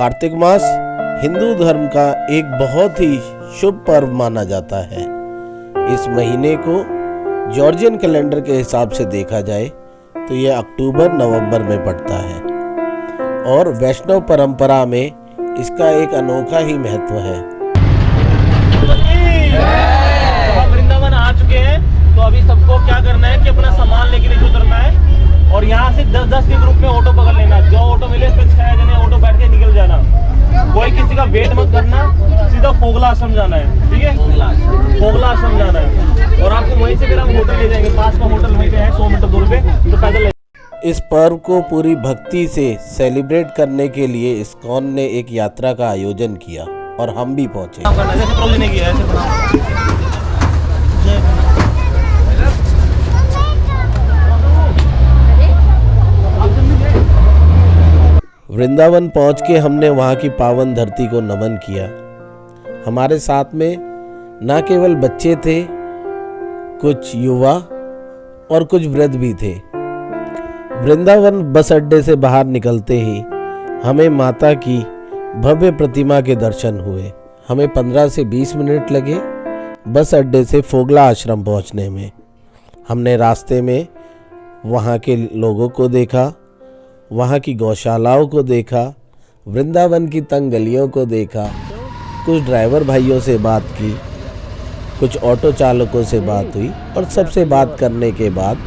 कार्तिक मास हिंदू धर्म का एक बहुत ही शुभ पर्व माना जाता है। इस महीने को जॉर्जियन कैलेंडर के हिसाब से देखा जाए तो यह अक्टूबर नवंबर में पड़ता है और वैष्णव परंपरा में इसका एक अनोखा ही महत्व है। हम वृंदावन आ चुके हैं, तो अभी सबको क्या करना है कि अपना सामान लेके नीचे उतरना है और यहाँ से 10-10 के ग्रुप में ऑटो पकड़ लेना। जो ऑटो मिले उस पर 6 जने ऑटो बैठ के निकल जाना। कोई किसी का वेट मत करना, सीधा फोगला आश्रम जाना है। ठीक है, फोगला आश्रम जाना है और आपको वहीं से फिर हम होटल ले जाएंगे। पास का होटल वहीं पे है, 100 मीटर दूर पे, तो पैदल। इस पर्व को पूरी भक्ति से सेलिब्रेट करने के लिए इस्कॉन ने एक यात्रा का आयोजन किया और हम भी पहुंचे। वृंदावन पहुंच के हमने वहां की पावन धरती को नमन किया। हमारे साथ में न केवल बच्चे थे, कुछ युवा और कुछ वृद्ध भी थे। वृंदावन बस अड्डे से बाहर निकलते ही हमें माता की भव्य प्रतिमा के दर्शन हुए। हमें 15 से 20 मिनट लगे बस अड्डे से फोगला आश्रम पहुंचने में। हमने रास्ते में वहां के लोगों को देखा, वहाँ की गौशालाओं को देखा, वृंदावन की तंग गलियों को देखा, कुछ ड्राइवर भाइयों से बात की, कुछ ऑटो चालकों से बात हुई और सबसे बात करने के बाद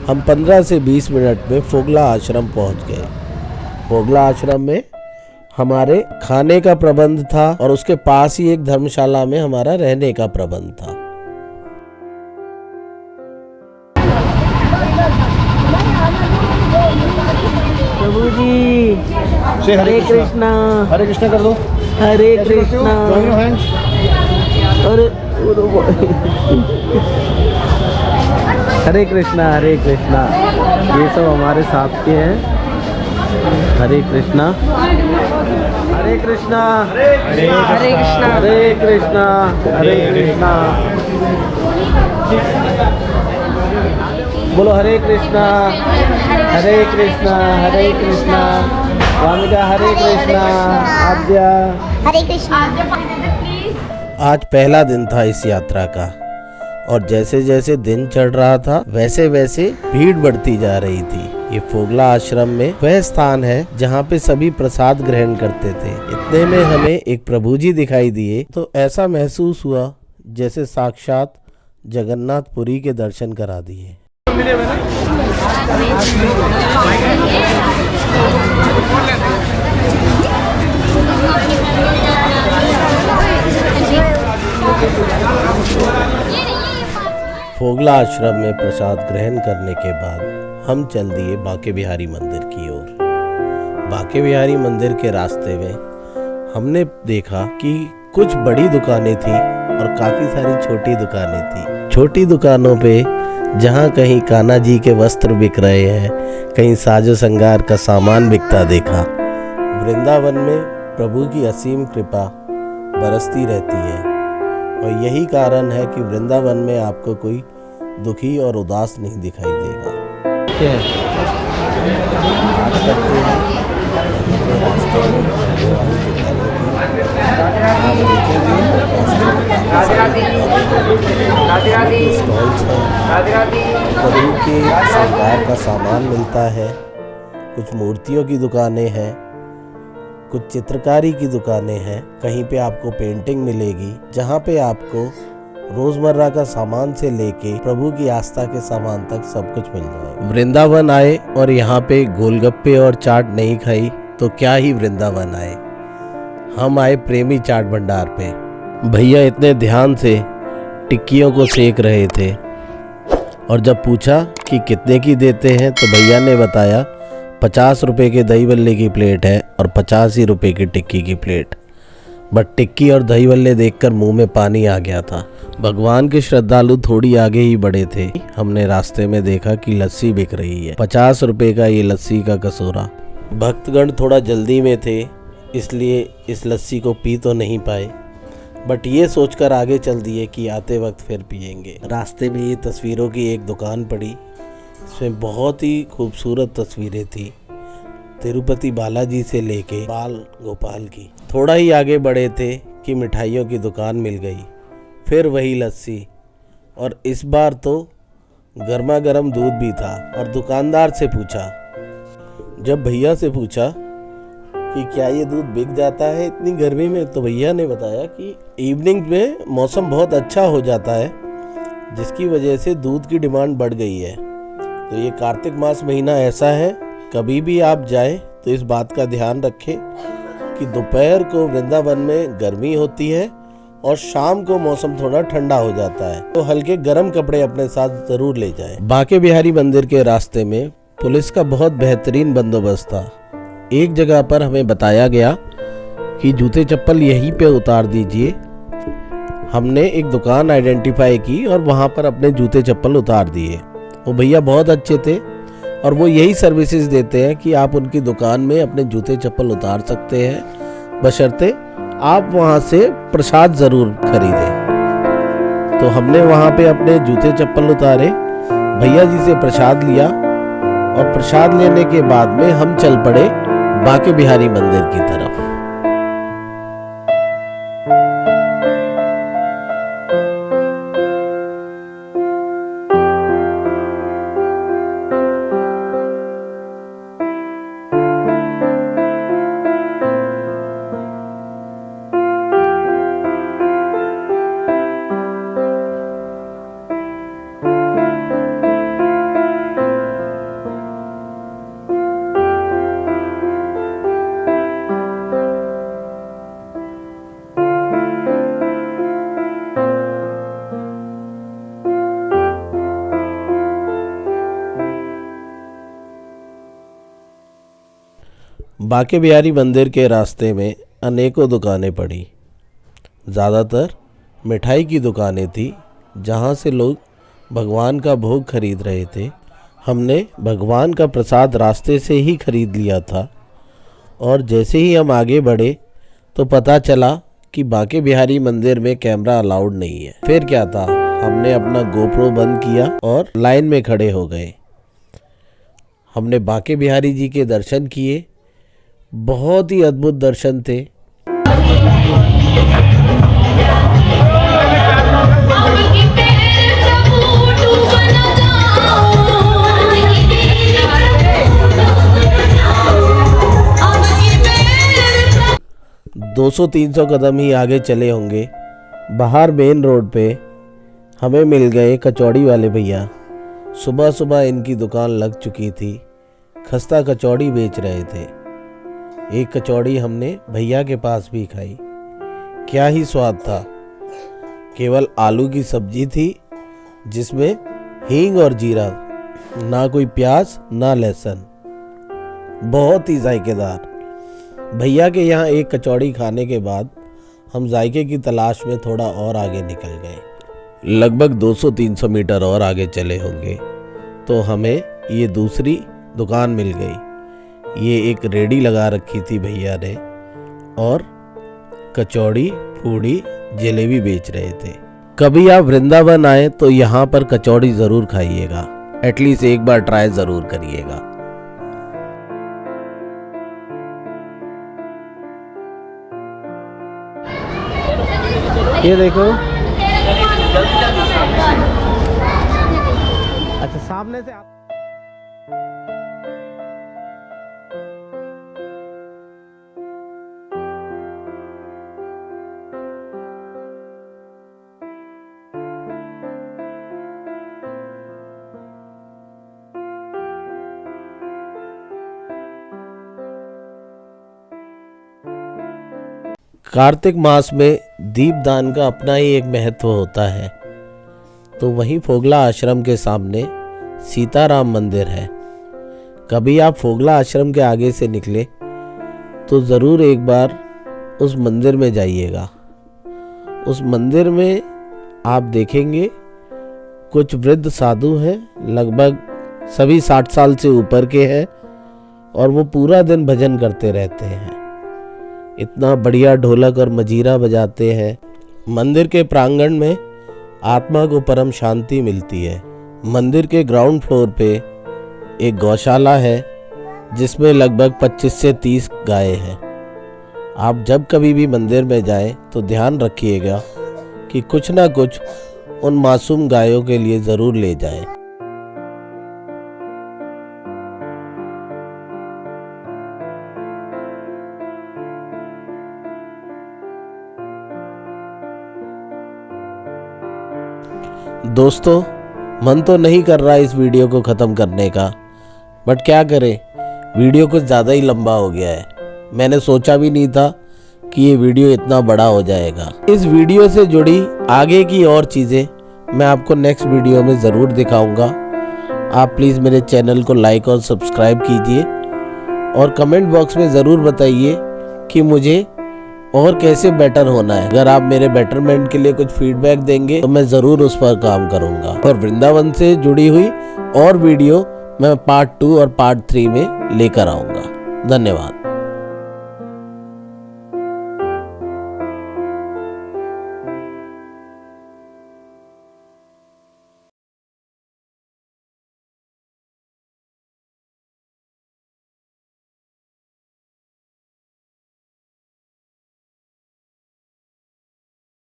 हम 15 से 20 मिनट में फोगला आश्रम पहुँच गए। फोगला आश्रम में हमारे खाने का प्रबंध था और उसके पास ही एक धर्मशाला में हमारा रहने का प्रबंध था। प्रभु जी, हरे कृष्णा। हरे कृष्णा कर दो। हरे कृष्णा। हरे कृष्णा, हरे कृष्णा। ये सब हमारे साथ के हैं। हरे कृष्णा, हरे कृष्णा, हरे कृष्णा, हरे कृष्णा, हरे कृष्णा। बोलो हरे कृष्णा, हरे कृष्णा, हरे कृष्णा। वामिका हरे कृष्णा, आद्या हरे कृष्णा। आज पहला दिन था इस यात्रा का और जैसे जैसे दिन चढ़ रहा था वैसे वैसे भीड़ बढ़ती जा रही थी। ये फोगला आश्रम में वह स्थान है जहाँ पे सभी प्रसाद ग्रहण करते थे। इतने में हमें एक प्रभु जी दिखाई दिए तो ऐसा महसूस हुआ जैसे साक्षात जगन्नाथपुरी के दर्शन करा दिए। फोगला आश्रम में प्रसाद ग्रहण करने के बाद हम चल दिए बांके बिहारी मंदिर की ओर। बांके बिहारी मंदिर के रास्ते में हमने देखा कि कुछ बड़ी दुकानें थी और काफी सारी छोटी दुकानें थी। छोटी दुकानों पे जहाँ कहीं कान्हा जी के वस्त्र बिक रहे हैं, कहीं साजो श्रृंगार का सामान बिकता देखा। वृंदावन में प्रभु की असीम कृपा बरसती रहती है और यही कारण है कि वृंदावन में आपको कोई दुखी और उदास नहीं दिखाई देगा। प्रभु के श्रृंगार का सामान मिलता है, कुछ मूर्तियों की दुकानें हैं, कुछ चित्रकारी की दुकानें हैं, कहीं पे आपको पेंटिंग मिलेगी, जहाँ पे आपको रोजमर्रा का सामान से लेके प्रभु की आस्था के सामान तक सब कुछ मिल जाएगा। वृंदावन आए और यहाँ पे गोलगप्पे और चाट नहीं खाई तो क्या ही वृंदावन आए। हम आए प्रेमी चाट भंडार पे। भैया इतने ध्यान से टिक्कियों को सेक रहे थे और जब पूछा कि कितने की देते हैं तो भैया ने बताया 50 रुपए के दही बल्ले की प्लेट है और 50 ही रुपए की टिक्की की प्लेट। बट टिक्की और दही बल्ले देखकर मुंह में पानी आ गया था। भगवान के श्रद्धालु थोड़ी आगे ही बढ़े थे। हमने रास्ते में देखा कि लस्सी बिक रही है, 50 रुपए का ये लस्सी का कटोरा। भक्तगण थोड़ा जल्दी में थे इसलिए इस लस्सी को पी तो नहीं पाए, बट ये सोचकर आगे चल दिए कि आते वक्त फिर पिएंगे। रास्ते में ये तस्वीरों की एक दुकान पड़ी, इसमें बहुत ही खूबसूरत तस्वीरें थी। तिरुपति बालाजी से लेके बाल गोपाल की। थोड़ा ही आगे बढ़े थे कि मिठाइयों की दुकान मिल गई, फिर वही लस्सी, और इस बार तो गर्मा गर्म दूध भी था। और दुकानदार से पूछा, जब भैया से पूछा कि क्या ये दूध बिक जाता है इतनी गर्मी में, तो भैया ने बताया कि इवनिंग में मौसम बहुत अच्छा हो जाता है, जिसकी वजह से दूध की डिमांड बढ़ गई है। तो ये कार्तिक मास महीना ऐसा है, कभी भी आप जाए तो इस बात का ध्यान रखें कि दोपहर को वृंदावन में गर्मी होती है और शाम को मौसम थोड़ा ठंडा हो जाता है, तो हल्के गर्म कपड़े अपने साथ जरूर ले जाएं। बांके बिहारी मंदिर के रास्ते में पुलिस का बहुत बेहतरीन बंदोबस्त था। एक जगह पर हमें बताया गया कि जूते चप्पल यहीं पे उतार दीजिए। हमने एक दुकान आइडेंटिफाई की और वहाँ पर अपने जूते चप्पल उतार दिए। वो भैया बहुत अच्छे थे और वो यही सर्विसेज देते हैं कि आप उनकी दुकान में अपने जूते चप्पल उतार सकते हैं, बशर्ते आप वहाँ से प्रसाद ज़रूर खरीदें। तो हमने वहाँ पे अपने जूते चप्पल उतारे, भैया जी से प्रसाद लिया और प्रसाद लेने के बाद में हम चल पड़े बांके बिहारी मंदिर की तरफ। बांके बिहारी मंदिर के रास्ते में अनेकों दुकानें पड़ी। ज़्यादातर मिठाई की दुकानें थी, जहाँ से लोग भगवान का भोग खरीद रहे थे। हमने भगवान का प्रसाद रास्ते से ही खरीद लिया था और जैसे ही हम आगे बढ़े तो पता चला कि बांके बिहारी मंदिर में कैमरा अलाउड नहीं है। फिर क्या था, हमने अपना गोप्रो बंद किया और लाइन में खड़े हो गए। हमने बांके बिहारी जी के दर्शन किए, बहुत ही अद्भुत दर्शन थे। 200-300 कदम ही आगे चले होंगे, बाहर मेन रोड पे हमें मिल गए कचौड़ी वाले भैया। सुबह सुबह इनकी दुकान लग चुकी थी, खस्ता कचौड़ी बेच रहे थे। एक कचौड़ी हमने भैया के पास भी खाई, क्या ही स्वाद था। केवल आलू की सब्जी थी जिसमें हींग और जीरा, ना कोई प्याज ना लहसुन, बहुत ही जायकेदार। भैया के यहाँ एक कचौड़ी खाने के बाद हम जायके की तलाश में थोड़ा और आगे निकल गए। लगभग 200-300 मीटर और आगे चले होंगे तो हमें ये दूसरी दुकान मिल गई। ये एक रेडी लगा रखी थी भैया ने और कचौड़ी, पूड़ी, जलेबी बेच रहे थे। कभी आप वृंदावन आए तो यहाँ पर कचौड़ी ज़रूर खाइएगा, एटलीस्ट एक बार ट्राई ज़रूर करिएगा। ये देखो, अच्छा सामने से कार्तिक मास में दीपदान का अपना ही एक महत्व होता है। तो वहीं फोगला आश्रम के सामने सीताराम मंदिर है। कभी आप फोगला आश्रम के आगे से निकले तो ज़रूर एक बार उस मंदिर में जाइएगा। उस मंदिर में आप देखेंगे कुछ वृद्ध साधु हैं, लगभग सभी 60 साल से ऊपर के हैं और वो पूरा दिन भजन करते रहते हैं। इतना बढ़िया ढोलक और मजीरा बजाते हैं। मंदिर के प्रांगण में आत्मा को परम शांति मिलती है। मंदिर के ग्राउंड फ्लोर पे एक गौशाला है जिसमें लगभग 25 से 30 गायें हैं। आप जब कभी भी मंदिर में जाएं तो ध्यान रखिएगा कि कुछ ना कुछ उन मासूम गायों के लिए ज़रूर ले जाएं। दोस्तों, मन तो नहीं कर रहा इस वीडियो को ख़त्म करने का, बट क्या करें, वीडियो कुछ ज़्यादा ही लंबा हो गया है। मैंने सोचा भी नहीं था कि ये वीडियो इतना बड़ा हो जाएगा। इस वीडियो से जुड़ी आगे की और चीज़ें मैं आपको नेक्स्ट वीडियो में ज़रूर दिखाऊंगा। आप प्लीज़ मेरे चैनल को लाइक और सब्सक्राइब कीजिए और कमेंट बॉक्स में ज़रूर बताइए कि मुझे और कैसे बेटर होना है। अगर आप मेरे बेटरमेंट के लिए कुछ फीडबैक देंगे तो मैं ज़रूर उस पर काम करूँगा। और वृंदावन से जुड़ी हुई और वीडियो मैं पार्ट 2 और पार्ट 3 में लेकर आऊँगा। धन्यवाद।